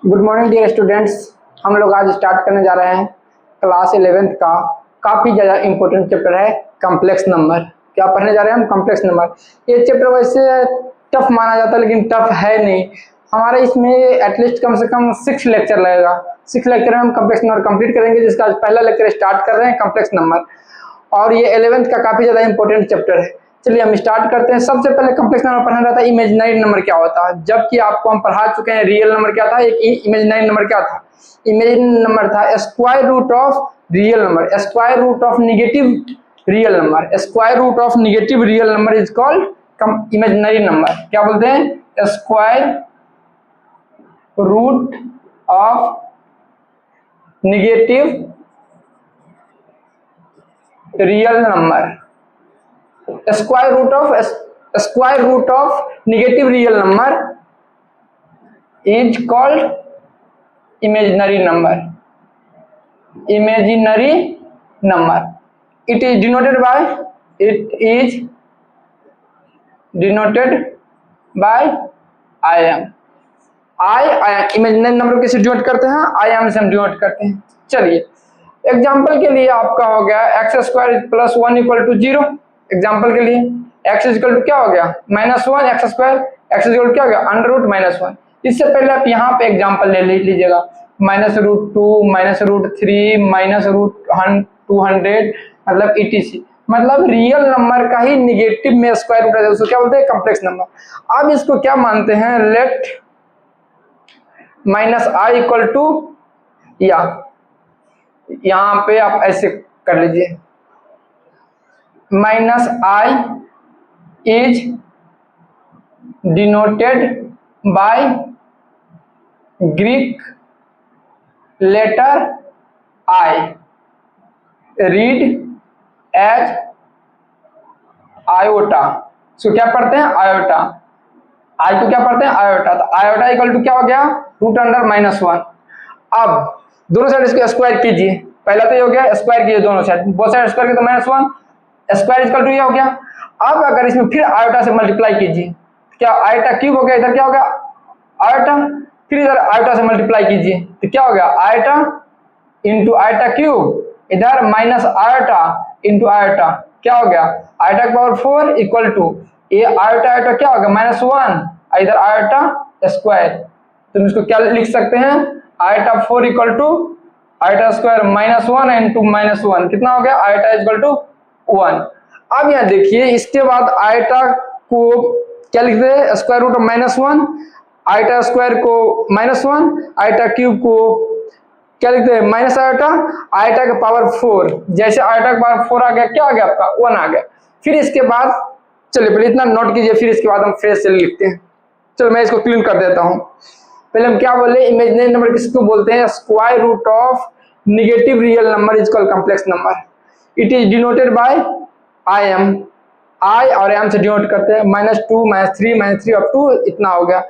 Good morning dear students. हम लोग आज स्टार्ट करने जा रहे हैं क्लास 11th का काफ़ी ज़्यादा इंपॉर्टेंट चैप्टर है कॉम्प्लेक्स नंबर। क्या पढ़ने जा रहे हैं हम? Complex number. ये चैप्टर वैसे टफ माना जाता है लेकिन टफ है नहीं। हमारे इसमें एटलीस्ट कम से कम 6 लेक्चर लगेगा। 6 लेक्चर में हम कॉम्प्लेक्स नंबर कंप्लीट करेंगे, जिसका आज पहला लेक्चर स्टार्ट कर रहे हैं कॉम्प्लेक्स नंबर। और ये 11th का काफ़ी ज़्यादा इंपॉर्टेंट चैप्टर है। चलिए हम स्टार्ट करते हैं। सबसे पहले कॉम्प्लेक्स नंबर पढ़ना रहता है इमेजिनरी नंबर क्या होता है, जबकि आपको हम पढ़ा चुके हैं रियल नंबर क्या था, एक इमेजिनरी नंबर क्या था। इमेजिनरी नंबर था square root of real number, square root of negative real number. Square root of negative real number is called imaginary number. क्या बोलते हैं? Square root of negative real number. Square root of negative real number is called imaginary number. Imaginary number. It is denoted by I am। Imaginary number किसे denote करते हैं? I am से हम denote करते हैं। चलिए एग्जाम्पल के लिए आपका हो गया x square plus 1 equal to 0। Example के लिए एक्स इक्वल टू क्या हो गया? -1 x square. X equal to क्या हो गया? √-1। इससे पहले आप यहाँ पे एग्जाम्पल ले लीजिएगा -√2 -√3 -√200 मतलब ETC। मतलब रियल नंबर का ही निगेटिव में स्क्वायर रूट है, उसको क्या बोलते हैं? Complex number. अब इसको क्या मानते हैं? लेट -i इक्वल टू, या यहाँ पे आप ऐसे कर लीजिए -i is denoted by Greek letter I, read as iota. So क्या पढ़ते हैं? आयोटा। आई को क्या पढ़ते हैं? आयोटा। तो आयोटा इक्वल टू क्या हो गया? √1। अब दोनों साइड इसको स्क्वायर कीजिए। पहला तो ये हो गया स्क्वायर कीजिए दोनों साइड, बोथ साइड स्क्वायर किया तो -1 स्क्वायर इक्वल टू ये हो गया। अब अगर इसमें फिर आयोटा से मल्टीप्लाई कीजिए, क्या आयोटा क्यूब हो गया, इधर क्या हो गया? आयोटा। फिर इधर आयोटा से मल्टीप्लाई कीजिए तो क्या हो गया? आयोटा इंटू आयोटा क्यूब, इधर माइनस आयोटा इंटू आयोटा, क्या हो गया? आयोटा की पावर 4 इक्वल टू ये आयोटा आयोटा क्या हो गया? -1, इधर आयोटा स्क्वायर। तो इसको क्या लिख सकते हैं? Iota 4 equal to iota square -1 into -1 कितना हो गया? Iota equal to 1। अब यहाँ देखिए इसके बाद आयोटा को क्या लिखते हैं? Square root of -1, iota square को -1, आयोटा क्यूब को क्या लिखते हैं? माइनस आयोटा, आयोटा का पावर 4। जैसे आयोटा का पावर 4 आ गया, क्या आ गया आपका? 1 आ गया। फिर इसके बाद चलिए पहले इतना नोट कीजिए, फिर इसके बाद हम फ्रेश से लिखते हैं। चलो मैं इसको क्लीन कर देता हूँ। पहले हम क्या बोले? इमेजिनरी नंबर किसको बोलते हैं? Square root of negative real number is called complex number. It is denoted by I am। I और M से डिनोट करते हैं -2 -3 अप टू इतना हो गया।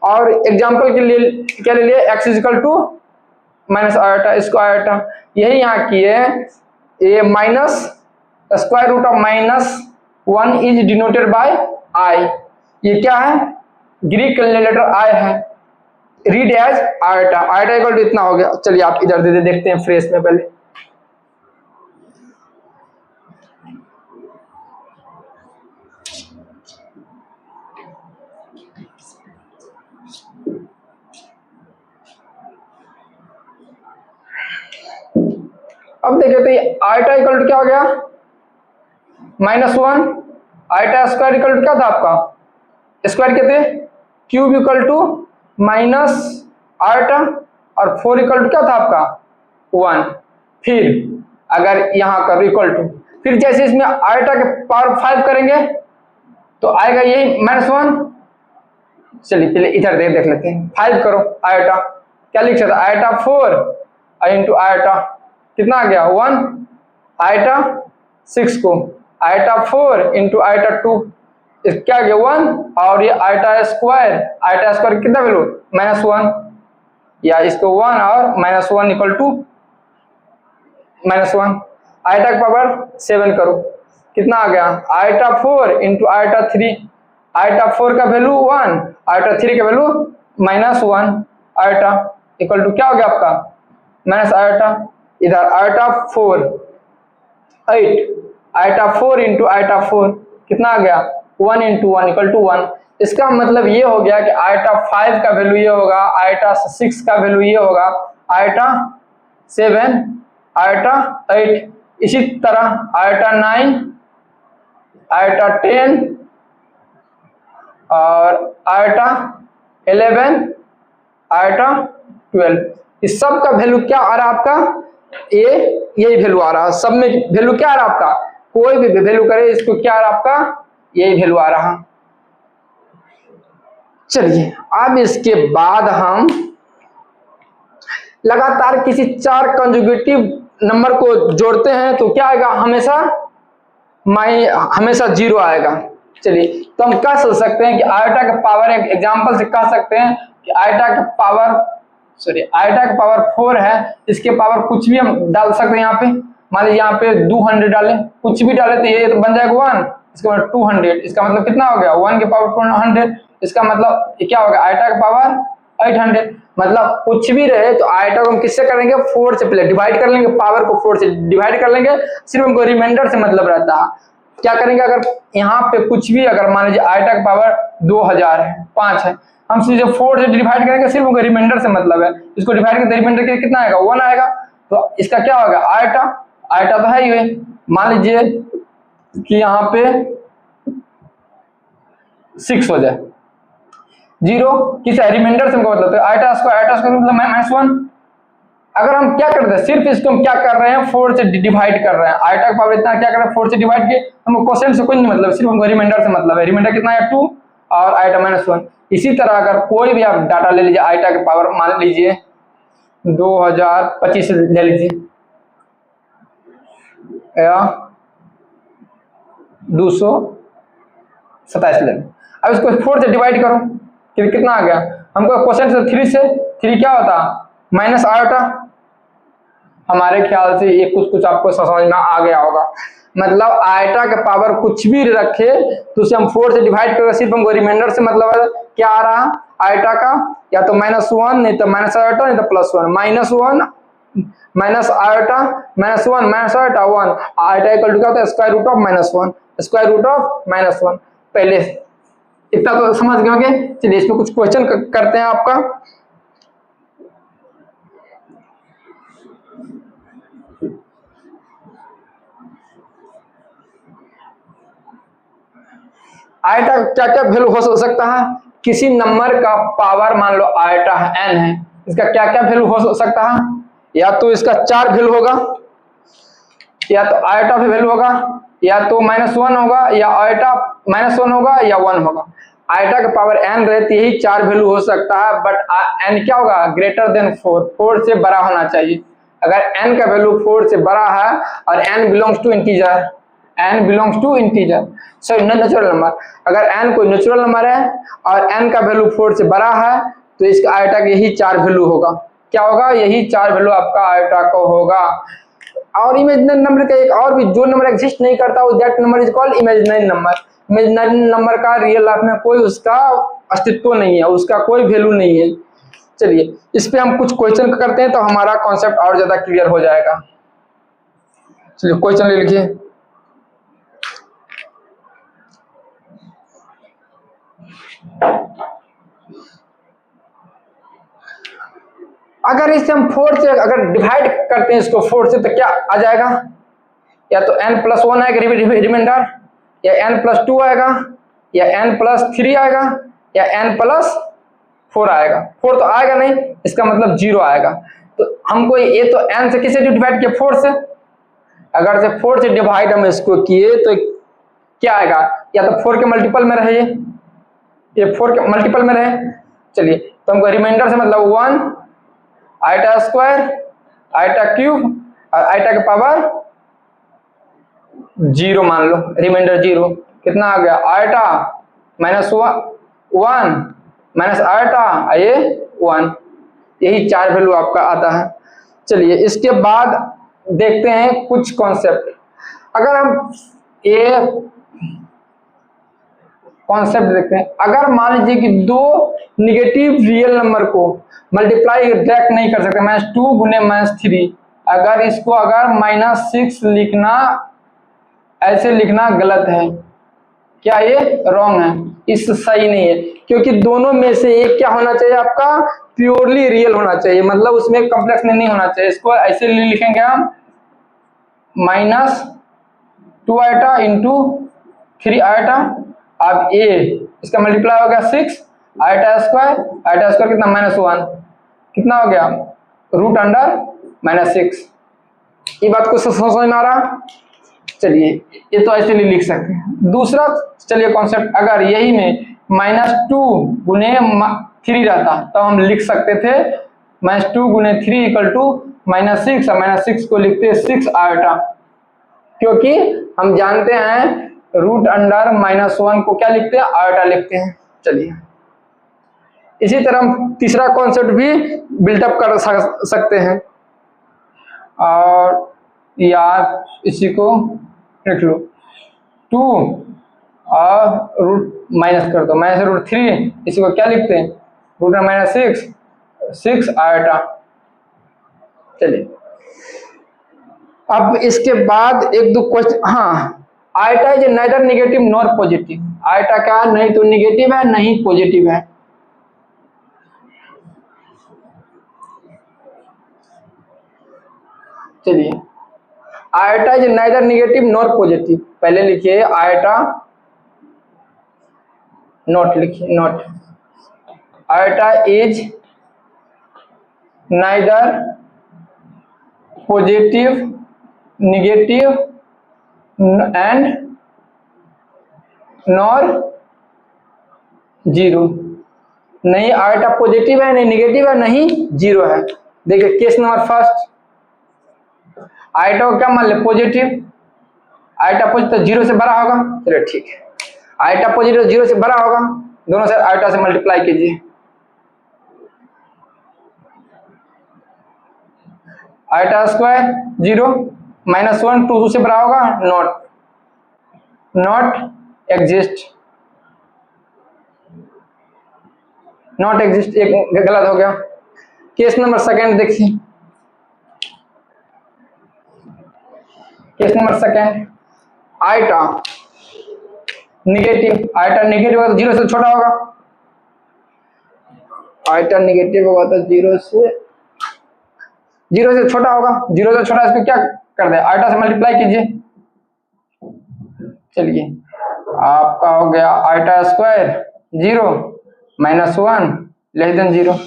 और एग्जाम्पल के लिए क्या ले लिए? x equal to minus iota, इसको आयोटा यही यहाँ की है। ये minus square root of -1 is denoted by I। ये क्या है? ग्रीक लेटर I है। Read as iota. Iota equal to इतना हो गया। चलिए आप इधर दे देखते हैं फ्रेश में पहले। अब देखिए तो ये आयोटा इक्वल टू क्या हो गया? -1। आयोटा स्क्वायर इक्वल टू क्या था आपका? स्क्वायर कितने? Cube equal to minus iota और 4 इक्वल टू क्या था आपका? 1। फिर अगर यहाँ कर इक्वल टू, फिर जैसे इसमें आयोटा के पावर 5 करेंगे तो आएगा यही -1। चलिए पहले इधर देख लेते हैं। 5 करो आयोटा, क्या लिख सकते? आयोटा 4 इंटू आयोटा कितना आ गया? 1। आयोटा 6 को आयोटा 4 इंटू आयोटा 2 क्या आ गया? 1। और ये आयोटा स्क्वायर कितना वैल्यू? -1, या इसको 1 और -1 इक्वल टू -1। आयोटा का पावर 7 करो, कितना आ गया? Iota 4 into iota 3। आयोटा 4 का वैल्यू 1, आयोटा 3 का वैल्यू -1 आयोटा। इक्वल टू क्या हो गया आपका माइनस आयोटा, इधर आयोटा 4 8, आयोटा 4 इंटू आयोटा 4 कितना आ गया 1 इंटू 1 इक्वल टू 1। इसका मतलब ये हो गया कि आयोटा 5 का वैल्यू ये होगा, आयोटा 6 का वैल्यू ये होगा, आयोटा 7, आयोटा 8, इसी तरह आयोटा 9, आयोटा 10 और आयोटा 11, आयोटा 12। इस सब का वैल्यू क्या आ रहा है आपका यही वैल्यू आ रहा है। सब में वैल्यू क्या आ रहा है आपका, कोई भी वैल्यू करे इसको क्या आ रहा है आपका यही वैल्यू आ रहा। चलिए अब इसके बाद हम लगातार किसी 4 कंजुगेटिव नंबर को जोड़ते हैं तो क्या आएगा हमेशा 0 आएगा। चलिए तो हम कह सकते हैं कि आयोटा का पावर, एक एग्जांपल से कह सकते हैं कि आयोटा का पावर 4 है, इसके पावर कुछ भी हम डाल सकते हैं। यहाँ पे मान लीजिए यहाँ पे 200 डालें, कुछ भी डाले तो ये तो बन जाएगा 1, इसका मतलब 200, इसका मतलब कितना हो गया 1 के पावर 200, इसका मतलब क्या होगा आयोटा का पावर 800। मतलब कुछ भी रहे तो आयोटा को हम किससे करेंगे 4 से पहले डिवाइड कर लेंगे, पावर को 4 से डिवाइड कर लेंगे, सिर्फ हमको रिमाइंडर से मतलब रहता है। क्या करेंगे अगर यहाँ पे कुछ भी अगर मान लीजिए आयोटा का पावर 2000 है 5 है, हम सीधे 4 से डिवाइड करेंगे, सिर्फ हमको रिमाइंडर से मतलब है, इसको डिवाइड करके रिमाइंडर के कितना आएगा 1 आएगा। तो इसका क्या होगा आयोटा तो है ही। मान लीजिए कि यहाँ पे 6 हो जाए, 0 किस रिमाइंडर से हमको मतलब तो आयोटा स्क्वायर मतलब -1। अगर हम क्या करते हैं सिर्फ इसको हम क्या कर रहे हैं 4 से डिवाइड कर रहे हैं, आयोटा का पावर इतना क्या कर रहे हैं 4 से डिवाइड किए, हमको कोसेंट से कोई नहीं मतलब, सिर्फ हमको रिमाइंडर से मतलब है। रिमाइंडर कितना है 2 और आयोटा -1। इसी तरह अगर कोई भी आप डाटा ले लीजिए आयोटा के पावर मान लीजिए 2025 ले लीजिए या 227 ले, अब इसको 4 से डिवाइड करो फिर कितना आ गया हमको कोसेंट से 3 क्या होता माइनस आयोटा। हमारे ख्याल से ये कुछ आपको समझ में आ गया होगा। मतलब आयोटा का पावर कुछ भी रखे तो उसे हम 4 से डिवाइड करेंगे, सिर्फ हमको रिमाइंडर से मतलब है क्या आ रहा आयोटा का, या तो -1 नहीं तो माइनस आयोटा नहीं तो +1, -1 minus iota -1 minus iota 1, iota equal to क्या होता है square root of -1, square root of -1। पहले इतना तो समझ गए होंगे। चलिए इसमें कुछ क्वेश्चन करते हैं आपका। आयोटा क्या क्या वैल्यू हो सकता है, किसी नंबर का पावर मान लो आयोटा n है, इसका क्या क्या वैल्यू हो सकता है, या तो इसका 4 वैल्यू होगा, या तो आयोटा भी वैल्यू होगा, या तो -1 होगा, या आयोटा -1 होगा या 1 होगा। आयोटा का पावर n रहती यही 4 वैल्यू हो सकता है, बट n क्या होगा ग्रेटर देन 4 से बड़ा होना चाहिए। अगर n का वैल्यू 4 से बड़ा है और n belongs to integer, sorry natural number, अगर n कोई नेचुरल नंबर है और n का वैल्यू 4 से बड़ा है तो इसका आयोटा का यही 4 वैल्यू होगा। क्या होगा यही 4 वैल्यू आपका आयोटा को होगा। और इमेजिनरी नंबर का एक और भी जो नंबर एग्जिस्ट नहीं करता that number is called imaginary number. Imaginary number का रियल लाइफ में कोई उसका अस्तित्व नहीं है, उसका कोई वैल्यू नहीं है। चलिए इस पे हम कुछ क्वेश्चन करते हैं तो हमारा कॉन्सेप्ट और ज्यादा क्लियर हो जाएगा। चलिए क्वेश्चन ले लिखिए। अगर इसे हम 4 से अगर डिवाइड करते हैं इसको 4 से तो क्या आ जाएगा, या तो n+1 आएगा रिमाइंडर, या n+2 आएगा, या n+3 आएगा, या n+4 आएगा। 4 तो आएगा नहीं, इसका मतलब 0 आएगा। तो हमको ये तो n से किसे डिवाइड किया 4 से, अगर से 4 से डिवाइड हम इसको किए तो क्या आएगा, या तो 4 के मल्टीपल में रहे, ये 4 के मल्टीपल में रहे। चलिए तो हमको रिमाइंडर से मतलब 1 आयोटा स्क्वायर आयोटा क्यूब और आयोटा का पावर 0 मान लो, रिमाइंडर 0 कितना आ गया आयोटा -1 माइनस आयोटा ये 1, यही 4 वैल्यू आपका आता है। चलिए इसके बाद देखते हैं कुछ कॉन्सेप्ट। अगर हम कॉन्सेप्ट देखते हैं। अगर मान लीजिए कि दो निगेटिव रियल नंबर को मल्टीप्लाई डायरेक्ट नहीं कर सकते, -2 गुने -3, अगर इसको अगर -6 लिखना, ऐसे लिखना गलत है, क्या ये रॉन्ग है, इस सही नहीं है, क्योंकि दोनों में से एक क्या होना चाहिए आपका, प्योरली रियल होना चाहिए, मतलब उसमें कॉम्प्लेक्स नहीं होना चाहिए। इसको ऐसे लिखेंगे हम -2 आइटा इंटू 3 आइटा। अब ए इसका मल्टीप्लाई हो गया 6 आइटा स्क्वायर कितना -1, कितना हो गया √6। ये बात को समझ में आ रहा? चलिए ये तो ऐसे नहीं लिख सकते हैं। दूसरा चलिए कॉन्सेप्ट, अगर यही में -2 गुने 3 रहता तो हम लिख सकते थे -2 गुने 3 = -6, और -6 को लिखते 6 आइटा, क्योंकि हम जानते हैं √1 को क्या लिखते हैं, आइटा लिखते हैं। चलिए इसी तरह हम तीसरा कॉन्सेप्ट भी बिल्टअप कर सकते हैं, और या इसी को लिख लो 2 और रूट माइनस कर दो, -√3, इसी को क्या लिखते हैं √6 आइटा। चलिए अब इसके बाद एक दो क्वेश्चन, हाँ, iota is neither negative nor positive. Iota क्या है, नहीं तो नेगेटिव है नहीं पॉजिटिव है। चलिए iota is neither negative nor positive, पहले लिखिए आइटा, नॉट लिखिए, not, iota is neither positive negative and nor zero. नहीं आइटा पॉजिटिव है, नहीं नेगेटिव है, नहीं जीरो है। देखिए केस नंबर फर्स्ट, आइटा को क्या मान ले पॉजिटिव, आइटा पॉजिटिव तो जीरो से बड़ा होगा, चलिए ठीक है, आइटा पॉजिटिव जीरो से बड़ा होगा, दोनों से आइटा से मल्टीप्लाई कीजिए, आइटा स्क्वायर 0 -1 2 से बड़ा होगा, नॉट एग्जिस्ट, नॉट एग्जिस्ट एक गलत हो गया। केस नंबर सेकंड देखिए, case number second, iota negative, iota negative होगा तो जीरो से छोटा होगा, आइटा नेगेटिव होगा तो जीरो से छोटा होगा, जीरो से छोटा, इसको क्या कर दे आइटा से मल्टीप्लाई कीजिए। चलिए आपका हो गया iota square 0 -1 <0,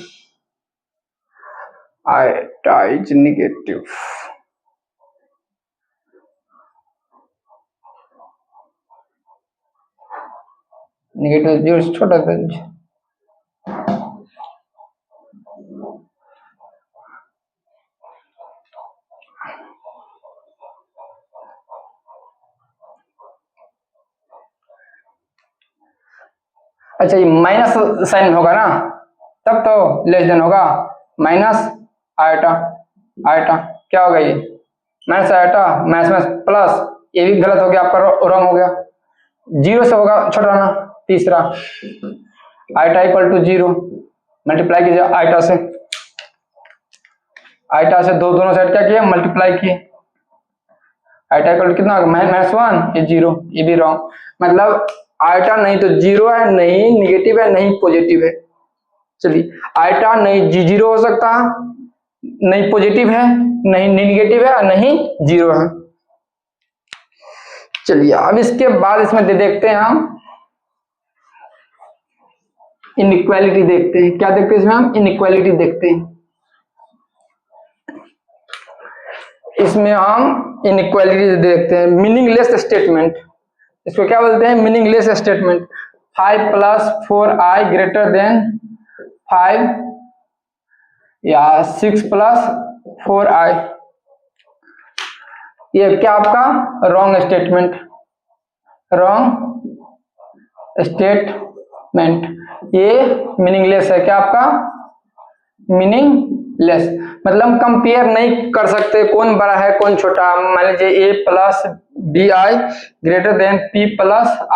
iota is negative, negative zero से छोटा था। अच्छा ये माइनस साइन होगा ना, तब तो लेस देन होगा, माइनस आइटा, आइटा क्या होगा ये माइनस आइटा माइनस प्लस, ये भी गलत हो गया, आपका रॉन्ग हो गया, जीरो से होगा छोटा ना। तीसरा आइटा = 0, मल्टीप्लाई कीजिए आइटा से, आइटा से दोनों साइड क्या किया मल्टीप्लाई किए, आइटा = कितना होगा -1, ये 0, ये भी रॉन्ग, मतलब आइटा नहीं तो जीरो है, नहीं निगेटिव है, नहीं पॉजिटिव है। चलिए आइटा नहीं जीरो हो सकता, नहीं पॉजिटिव है, नहीं निगेटिव है, नहीं जीरो है। चलिए अब इसके बाद इसमें देखते हैं हम इनइक्वालिटी, देखते हैं क्या देखते हैं इसमें हम इनइक्वालिटी देखते हैं। इसमें हम इनइक्वालिटी देखते हैं, मीनिंगलेस स्टेटमेंट, इसको क्या बोलते हैं मीनिंगलेस स्टेटमेंट। 5 + 4i > 5 या 6 + 4i, ये क्या आपका रॉन्ग स्टेटमेंट, रॉन्ग स्टेटमेंट, ये मीनिंगलेस है, क्या आपका मीनिंगलेस, मतलब कंपेयर नहीं कर सकते कौन बड़ा है कौन छोटा। मान लीजिए a + bi > p +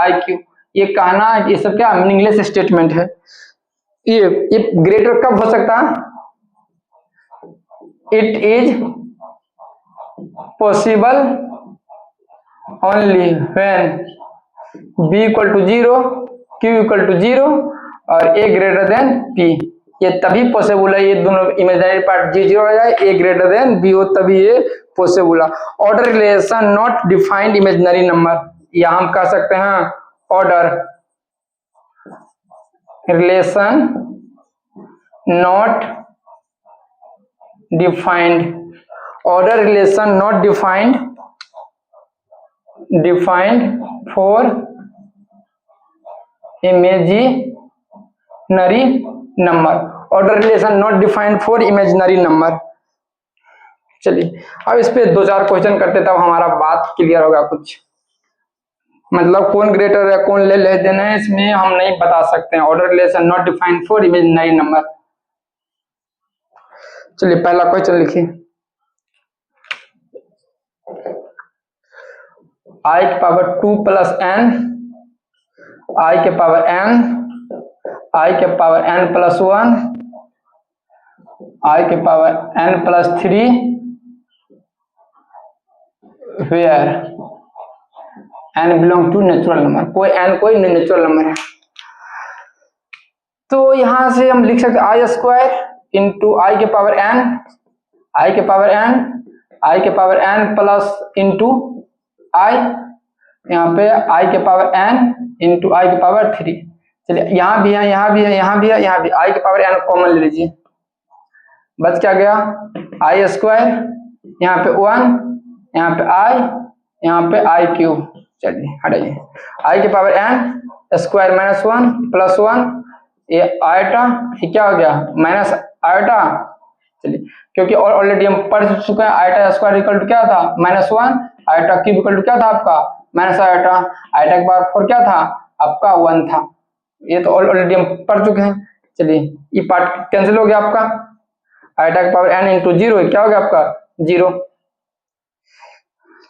iq, ये कहना ये सब क्या मीनिंगलेस स्टेटमेंट है। ये ग्रेटर कब हो सकता है? It is possible only when b equal to 0, q equal to 0 और a ग्रेटर देन p। ये तभी पॉसिबल है, ये दोनों इमेजिनरी पार्ट g 0 हो जाए, a ग्रेटर देन b हो, तभी ये पॉसिबल है। Order relation not defined imaginary number, या हम कह सकते हैं order relation not defined, order relation not defined for imaginary number, order relation not defined for imaginary number. चलिए अब इस पे 2-4 क्वेश्चन करते तब हमारा बात क्लियर होगा कुछ, मतलब कौन ग्रेटर है कौन ले देना है इसमें हम नहीं बता सकते हैं। Order relation not defined for imaginary number. चलिए पहला क्वेश्चन लिखिए, i के पावर 2 प्लस n, i के पावर n, i के पावर n प्लस 1, i के power n plus 3 where n belong to natural number, कोई n कोई नेचुरल नंबर है। तो यहां से हम लिख सकते आई स्क्वायर इंटू आई के पावर n, आई के पावर n, आई के पावर n प्लस इंटू आई, यहाँ पे आई के पावर n इंटू आई के पावर 3। चलिए यहाँ भी है, यहाँ भी है, यहाँ भी है, यहाँ भी आई के पावर n कॉमन ले लीजिए, बच क्या गया आई स्क्वायर, यहाँ पे 1, यहाँ पे आई, यहाँ पे आई क्यूब। चलिए हटाइए, आई के power n square minus 1 plus 1, ये आयटा, ये क्या हो गया माइनस आयटा। चलिए क्योंकि ऑलरेडी हम पढ़ चुके हैं आयटा स्क्वायर इक्वल टू क्या था -1, आयटा क्यूब इक्वल टू क्या था आपका माइनस आयटा, आयटा के पावर 4 क्या था आपका 1 था, ये तो ऑलरेडी हम पढ़ चुके हैं। चलिए ये पार्ट कैंसिल हो गया आपका, आयटा के पावर n इंटू 0 क्या हो गया आपका 0।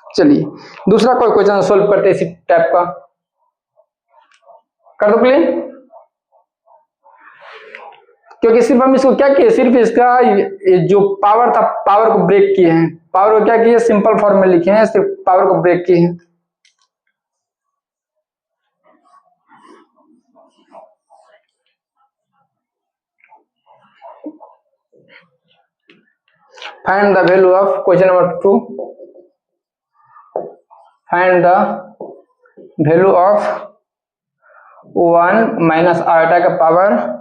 चलिए दूसरा कोई क्वेश्चन सोल्व करते हैं इसी टाइप का, कर दो प्लीज। क्योंकि सिर्फ हम इसको क्या किए, सिर्फ इसका जो पावर था पावर को ब्रेक किए हैं, पावर को क्या किए सिंपल फॉर्म में लिखे हैं, सिर्फ पावर को ब्रेक किए हैं। Find the value of question number 2, find the value of 1 minus iota का power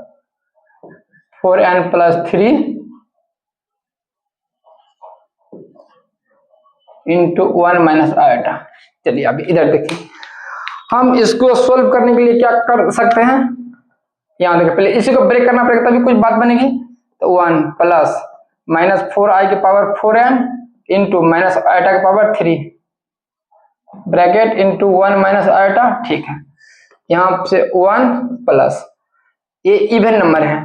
4n plus 3 into 1 minus iota. चलिए अभी इधर देखिए, हम इसको सोल्व करने के लिए क्या कर सकते हैं, यहाँ देखिए पहले इसी को ब्रेक करना पड़ेगा तभी कुछ बात बनेगी। तो 1 प्लस माइनस 4i के power 4n into minus eta के power 3 bracket into 1 minus eta, ठीक है। यहाँ से 1 प्लस ये इवन नंबर है,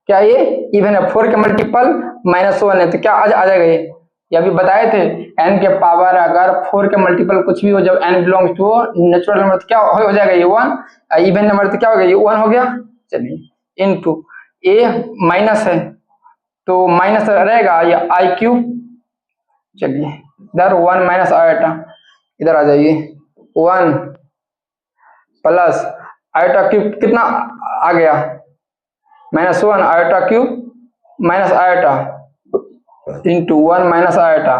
क्या ये इवन है, 4 के मल्टीपल -1 है तो क्या आ जाएगा ये अभी बताए थे n के पावर अगर 4 के मल्टीपल कुछ भी हो जब n belongs to natural number तो क्या हो जाएगा ये 1, इवन नंबर तो क्या हो गया ये 1 हो गया। चलिए इनटू a माइनस है तो माइनस रहेगा ये आई क्यूब। चलिए इधर 1 माइनस आयटा, इधर आ जाइए 1 प्लस आयटा क्यूब कितना आ गया -1 iota cube minus iota into 1 minus iota,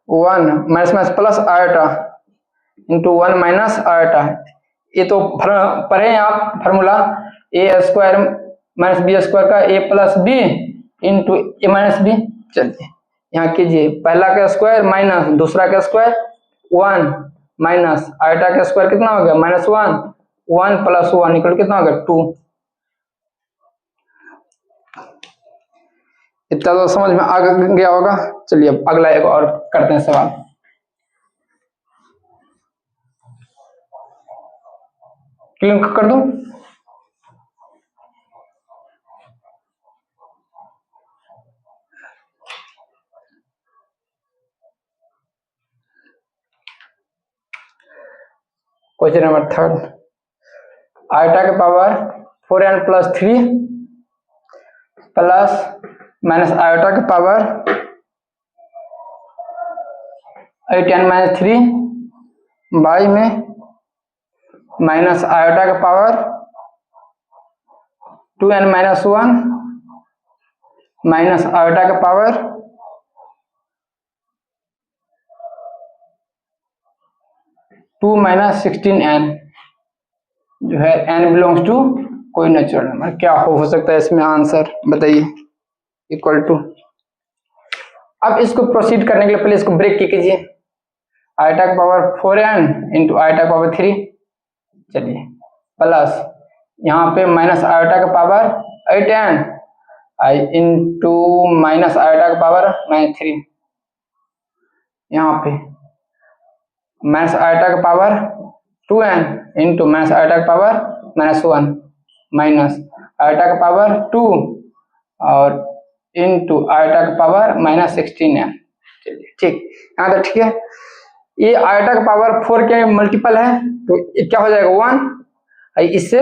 1 minus minus plus iota into 1 minus iota. ये तो पढ़े हैं आप formula a square minus b square का a plus b into a minus b. चलिए यहाँ कीजिए, पहला का स्क्वायर माइनस दूसरा का स्क्वायर 1 माइनस आयटा का स्क्वायर कितना हो गया -1, 1 प्लस 1 इक्वल कितना हो गया 2। इतना तो समझ में आ गया होगा। चलिए अब अगला एक और करते हैं सवाल। क्लिक कर दूं, क्वेश्चन नंबर 3 आयोटा के power 4n plus 3 plus minus iota के पावर 8n माइनस 3 बाई में माइनस आयोटा का power 2n minus 1 minus iota का पावर 2 माइनस 16n जो है n बिलोंग्स टू कोई नेचुरल नंबर। क्या हो सकता है इसमें आंसर बताइए? इक्वल टू, अब इसको प्रोसीड करने के लिए पहले इसको ब्रेक कीजिए। आयोटा का पावर 4n इंटू आयोटा का पावर 3, चलिए प्लस यहाँ पे माइनस आयोटा का पावर 8n आई इंटू माइनस आयोटा का पावर -3, यहाँ पे माइनस आयोटा का power 2n into minus iota का पावर -1 माइनस आयोटा का पावर 2 और इंटू आयोटा का पावर -16n। चलिए ठीक, यहाँ तक ठीक है। ये आयोटा का पावर 4 के मल्टीपल है तो ये क्या हो जाएगा 1। इससे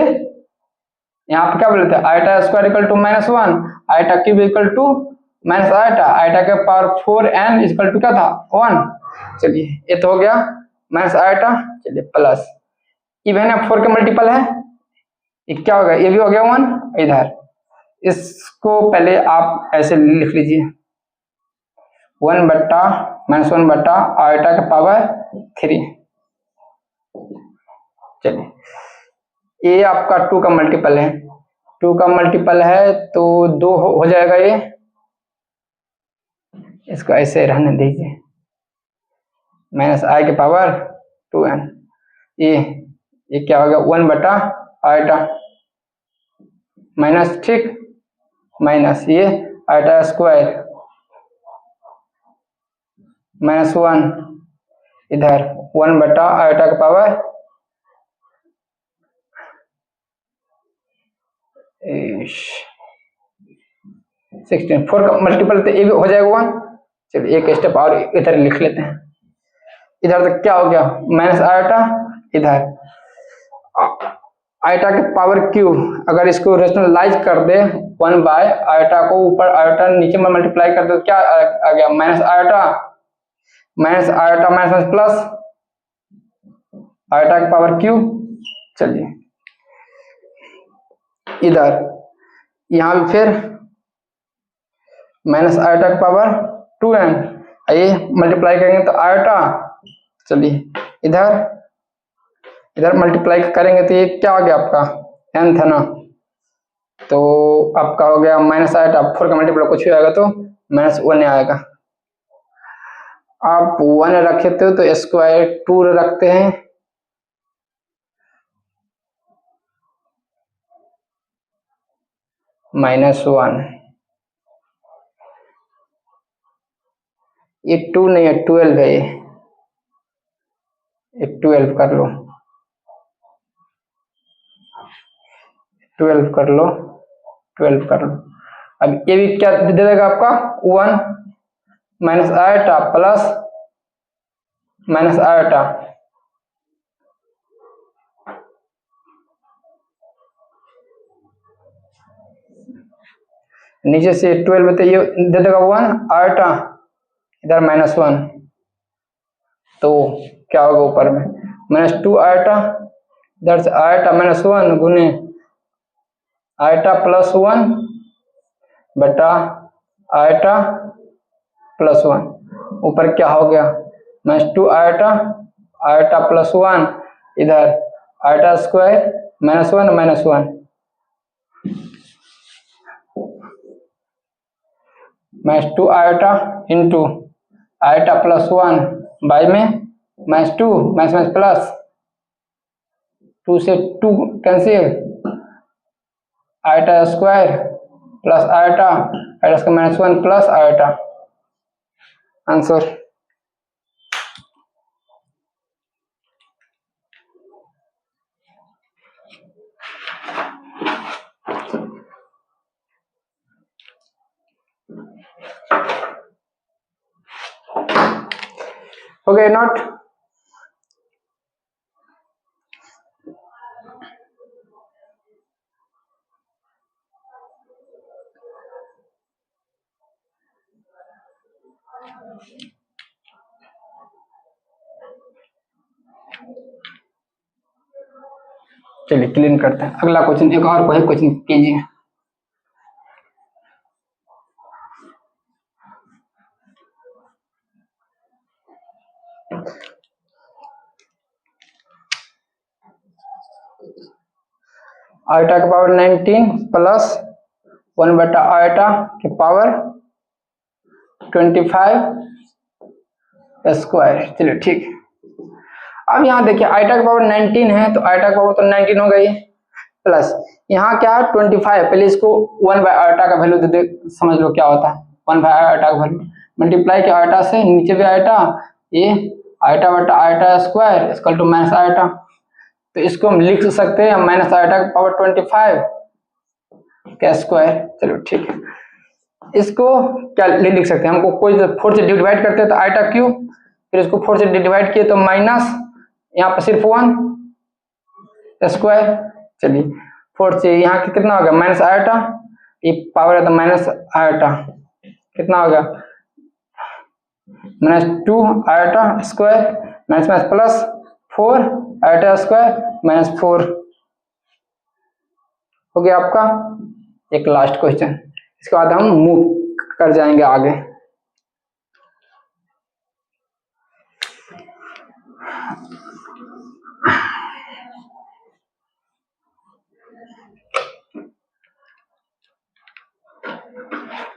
यहाँ पे क्या बोलते हैं iota square equal to -1, iota cube equal to minus iota, iota के पावर 4n इक्वल टू क्या था 1। चलिए ये तो हो गया माइनस आयोटा। चलिए प्लस इवन है 4 के मल्टीपल है, ये क्या होगा ये भी हो गया 1 इधर। इसको पहले आप ऐसे लिख लीजिए 1 बट्टा -1 बट्टा आयोटा का पावर 3। चलिए ये आपका 2 का मल्टीपल है, 2 का मल्टीपल है तो 2 हो जाएगा ये, इसको ऐसे रहने दीजिए माइनस आई के पावर 2n। ये क्या हो गया 1 बटा आयोटा माइनस, ठीक, माइनस ये आयोटा स्क्वायर -1 इधर 1 बटा आयोटा का पावर 16। 4 का मल्टीपल तो ये भी हो जाएगा 1। चलिए एक स्टेप और इधर लिख लेते हैं। इधर तक क्या हो गया माइनस आयोटा, इधर आयोटा के पावर क्यूब, अगर इसको रेशनलाइज कर दे 1 बाय आयोटा को ऊपर आयोटा नीचे में मल्टीप्लाई कर दे तो क्या आ गया minus iota minus plus iota के पावर क्यूब। चलिए इधर यहाँ भी फिर माइनस आयोटा का पावर 2n, ये मल्टीप्लाई करेंगे तो आयोटा। चलिए इधर मल्टीप्लाई करेंगे तो ये क्या हो गया आपका n था ना, तो आपका हो गया माइनस आयोटा। 4 का मल्टीप्लाई कुछ भी आएगा तो -1 आएगा। आप 1 रखते हो तो स्क्वायर 2 रखते हैं, -1, ये 2 नहीं है 12 है, ये 12 कर लो, 12 कर लो, 12 कर लो। अब ये भी क्या दे देगा आपका 1 minus iota plus minus iota, नीचे से 12 तो ये दे देगा 1 आयोटा, इधर -1, तो क्या होगा ऊपर में -2 आयोटा, इधर से आयोटा -1 गुने आयोटा +1 बटा आयोटा +1, ऊपर क्या हो गया -2 आयोटा, आयोटा +1, इधर iota square -1 -2 iota into iota +1 by में -2 प्लस 2 से 2 cancel, iota square plus iota का -1 plus iota, answer. Okay, not चलिए क्लीन करते हैं। अगला क्वेश्चन, एक और कोई क्वेश्चन कीजिए। आयटा के पावर 19 प्लस 1 बटा आयटा के पावर 25 स्क्वायर। चलिए ठीक। अब यहाँ देखिए आयटा के पावर 19 है तो आयटा का पावर तो 19 हो गई, प्लस यहाँ क्या है 25। पहले इसको 1 बाय आयटा का वैल्यू दे समझ लो क्या होता है। 1 बाय आयटा का वैल्यू मल्टीप्लाई के आयटा से, नीचे भी आयटा, ये आयटा बटा iota square equal to minus iota. तो इसको हम लिख सकते हैं माइनस आयटा का पावर 25 का स्क्वायर। चलो ठीक है, इसको क्या लिख सकते हैं, हमको कोई 4 से डिवाइड करते हैं तो आयटा क्यूब, फिर इसको 4 से डिवाइड किए तो माइनस, यहाँ पर सिर्फ 1 स्क्वायर। चलिए 4 से यहाँ कितना होगा माइनस आयटा, ये पावर है तो माइनस आयटा कितना होगा -2 eta square minus minus plus 4 eta square -4 हो गया आपका एक लास्ट क्वेश्चन। इसके बाद हम मूव कर जाएंगे आगे।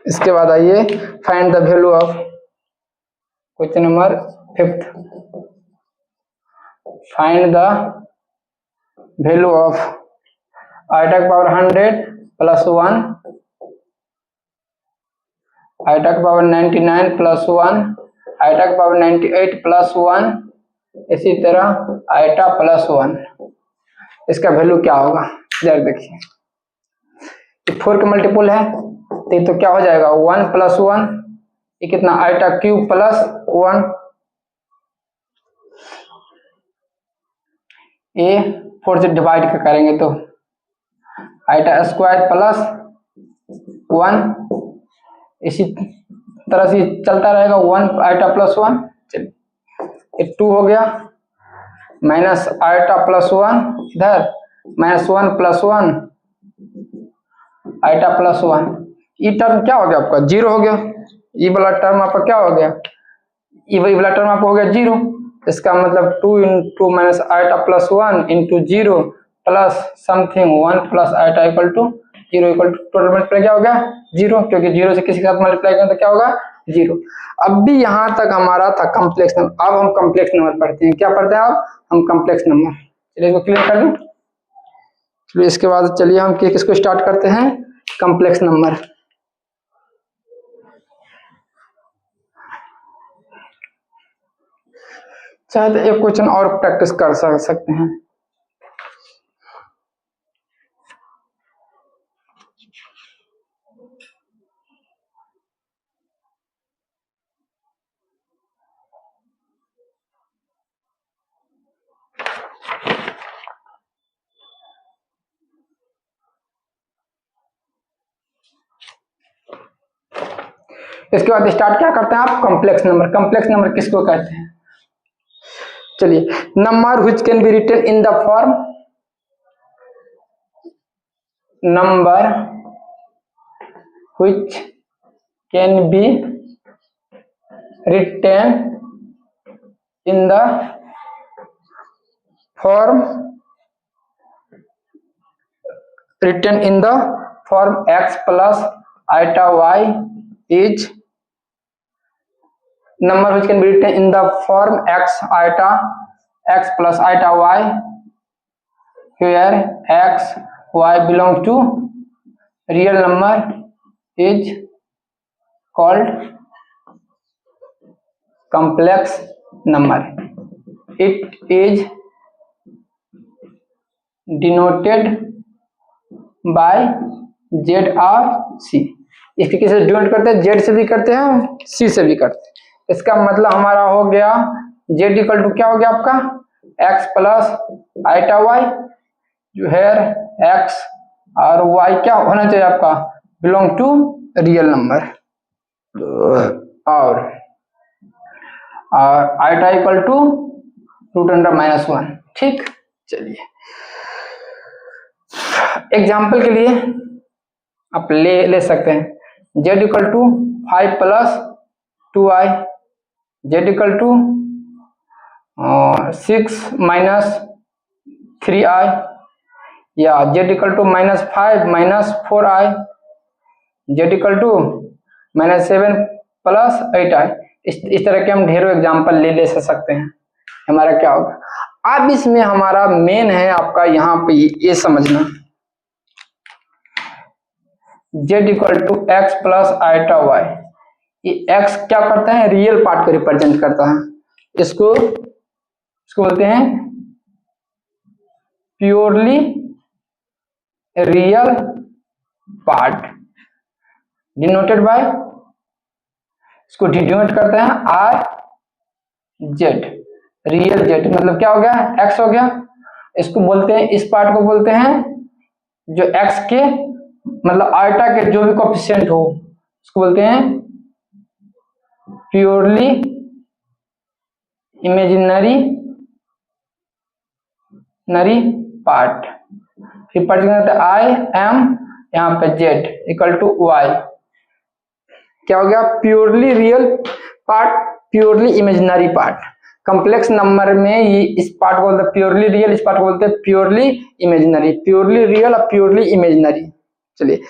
इसके बाद आइए find the value of question number 5th। Find the value of eta का पावर 100 प्लस 1, आयटा का पावर 99 प्लस 1, आयटा का पावर 98 प्लस 1, इसी तरह आयटा प्लस 1। इसका वैल्यू क्या होगा जरा देखिए, 4 का मल्टीपल है तो क्या हो जाएगा 1 प्लस 1, ये कितना आयटा क्यूब प्लस 1, ये 4 से डिवाइड करेंगे तो आयटा स्क्वायर प्लस 1, इसी तरह से चलता रहेगा 1 आयटा प्लस 1। चलिए 2 हो गया, माइनस आयटा प्लस 1, इधर -1 प्लस 1 आयटा प्लस 1। ये टर्म क्या हो गया आपका 0 हो गया, ये वाला टर्म आपका क्या हो गया, ये वाला टर्म आपका हो गया 0। इसका मतलब 2 into minus iota plus 1 into 0 plus something 1 plus iota equal to 0 equal to total multiply क्या हो गया 0, क्योंकि 0 से किसी के साथ मल्टीप्लाई करें तो क्या होगा 0। अब भी यहाँ तक हमारा था कॉम्प्लेक्स नंबर। अब हम कॉम्प्लेक्स नंबर पढ़ते हैं। क्या पढ़ते हैं अब हम कॉम्प्लेक्स नंबर। चलिए इसको क्लियर कर दें। चलिए इसके बाद चलिए हम किसको स्टार्ट करते हैं कॉम्प्लेक्स नंबर। शायद एक क्वेश्चन और प्रैक्टिस कर सकते हैं। इसके बाद स्टार्ट क्या करते हैं आप कॉम्प्लेक्स नंबर। कॉम्प्लेक्स नंबर किसको कहते हैं, चलिए number which can be written in the form, number which can be written in the form, written in the form x plus iota y is number which can be written in the form x plus iota y, where x y belong to real number is called complex number. It is denoted by z or c। इसके किसे denote करते हैं, Z से भी करते हैं सी से भी करते हैं। इसका मतलब हमारा हो गया जेड इक्वल टू क्या हो गया आपका एक्स प्लस आइटा वाई, जो है एक्स और वाई क्या होना चाहिए आपका बिलोंग टू रियल नंबर। और और आयोटा इक्वल टू √(-1). ठीक, चलिए एग्जाम्पल के लिए आप ले सकते हैं z equal to 5 + 2i, z equal to 6 - 3i, या z equal to -5 - 4i, z equal to -7 + 8i। इस तरह के हम ढेरों एग्जाम्पल ले सकते हैं। हमारा क्या होगा, अब इसमें हमारा मेन है आपका यहाँ पे ये समझना, z equal to x + i, ये x क्या करता है, रियल पार्ट को रिप्रेजेंट करता है। इसको बोलते हैं purely real part, denoted by, इसको डिनोट करते हैं RZ, रियल Z मतलब क्या हो गया, x हो गया। इसको बोलते हैं, इस पार्ट को बोलते हैं जो x के मतलब आयोटा के जो भी कोएफिशिएंट हो उसको बोलते हैं purely imaginary part. Represent I M, यहाँ पे Z इक्वल टू Y, क्या हो गया, purely real part, purely imaginary part. Complex number में ये इस पार्ट को बोलते हैं प्योरली रियल, इस पार्ट को बोलते हैं प्योरली इमेजिनरी, प्योरली रियल और प्योरली इमेजिनरी। चलिए,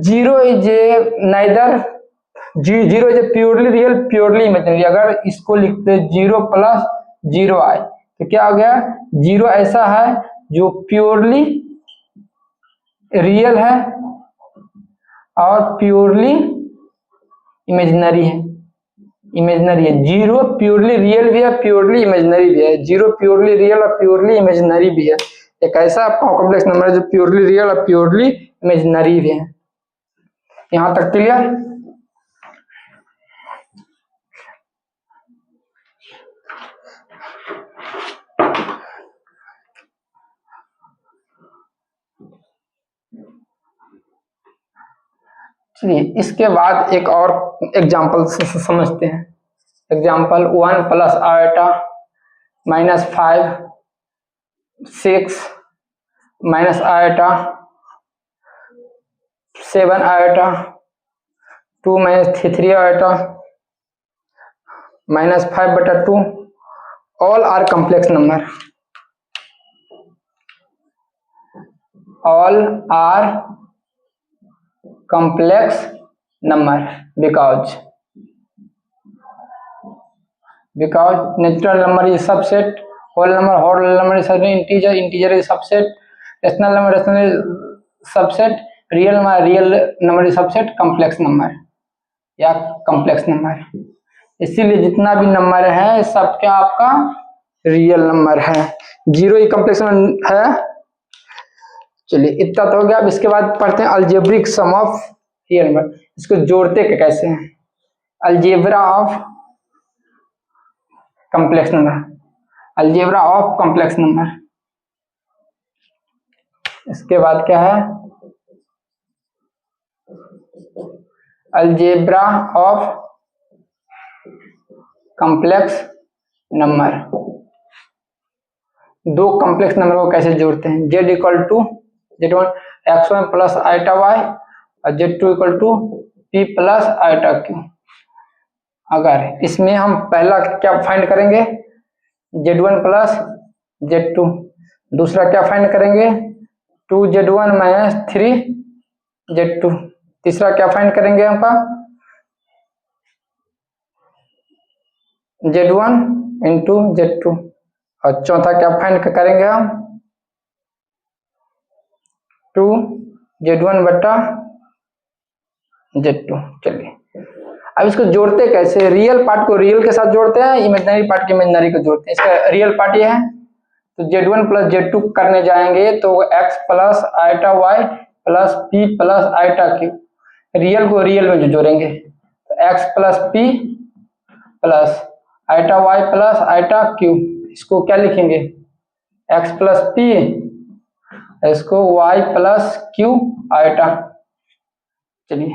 zero is purely real purely imaginary. अगर इसको लिखते 0 + 0i तो क्या हो गया, जीरो ऐसा है जो प्योरली रियल है और प्योरली इमेजिनरी है। जीरो प्योरली रियल भी है, प्योरली इमेजिनरी भी है। जीरो प्योरली रियल और प्योरली इमेजिनरी भी है। एक ऐसा कॉम्प्लेक्स नंबर है जो प्योरली रियल और प्योरली इमेजिनरी भी है। यहां तक क्लियर? चलिए इसके बाद एक और एग्जाम्पल समझते हैं। Example 1 + iota -5 6 iota 7 iota 2 - 3 iota -5/2 all are complex number, all are complex number because natural number is subset, whole number is integer is subset, rational number is subset, real number is subset, complex number या complex number। इसीलिए जितना भी number है सब क्या आपका real number है, zero ही complex number है। चलिए इतना तो हो गया। अब इसके बाद पढ़ते हैं algebraic sum of real number. इसको जोड़ते कैसे हैं, algebra of complex number, algebra of complex number. इसके बाद क्या है, अलजेब्रा ऑफ कॉम्प्लेक्स नंबर। दो कॉम्प्लेक्स नंबर को कैसे जोड़ते हैं, z equal to z1 x1 + iota y और z2 equal to p + iota q। अगर इसमें हम पहला क्या फाइंड करेंगे, z1 + z2, दूसरा क्या फाइंड करेंगे 2z1 - 3z2, तीसरा क्या फाइंड करेंगे आपका z1 × z2 और चौथा क्या फाइंड करेंगे हम 2z1/z2। चलिए अब इसको जोड़ते कैसे, रियल पार्ट को रियल के साथ जोड़ते हैं, इमेजिनरी पार्ट के इमेजिनरी को जोड़ते हैं। इसका रियल पार्ट ये है तो z1 + z2 करने जाएंगे तो x + iota y + p + iota q, real को रियल में जो जोड़ेंगे तो x + p + iota y + iota q। इसको क्या लिखेंगे x + p, इसको y + q आयोटा। चलिए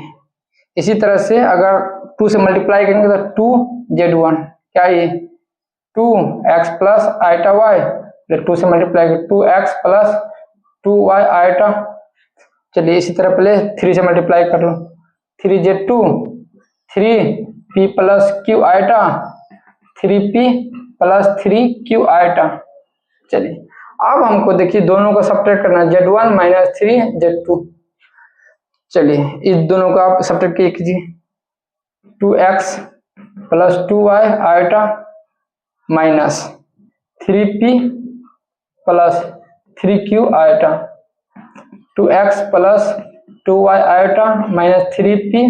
इसी तरह से अगर 2 से मल्टीप्लाई करेंगे तो 2z1, क्या ये 2x प्लस आइटा वाई, 2 से मल्टीप्लाई करेंगे 2x प्लस 2y आइटा। चलिए इसी तरह पहले 3 से मल्टीप्लाई कर लो, 3z2 3p plus q iota, 3p plus 3q iota. चलिए अब हमको देखिए दोनों को सब्ट्रैक्ट करना है, z1 माइनस 3z2। चलिए इस दोनों का आप सब्ट्रैक्ट कीजिए, 2x plus 2y iota minus 3p plus 3q iota, 2x plus 2y iota minus 3p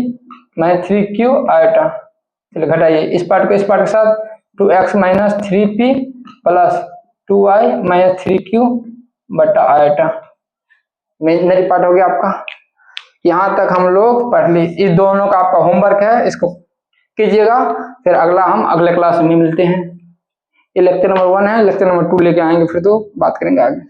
minus 3q iota. चलिए घटाइए इस पार्ट को इस पार्ट के साथ, 2x minus 3p plus 2y minus 3q बटा आइटा। इमेजिनरी पार्ट हो गया आपका। यहाँ तक हम लोग पढ़ ली। इस दोनों का आपका होमवर्क है, इसको कीजिएगा, फिर अगला हम अगले क्लास में मिलते हैं। ये लेक्चर नंबर 1 है, लेक्चर नंबर 2 लेके आएंगे, फिर तो बात करेंगे आगे।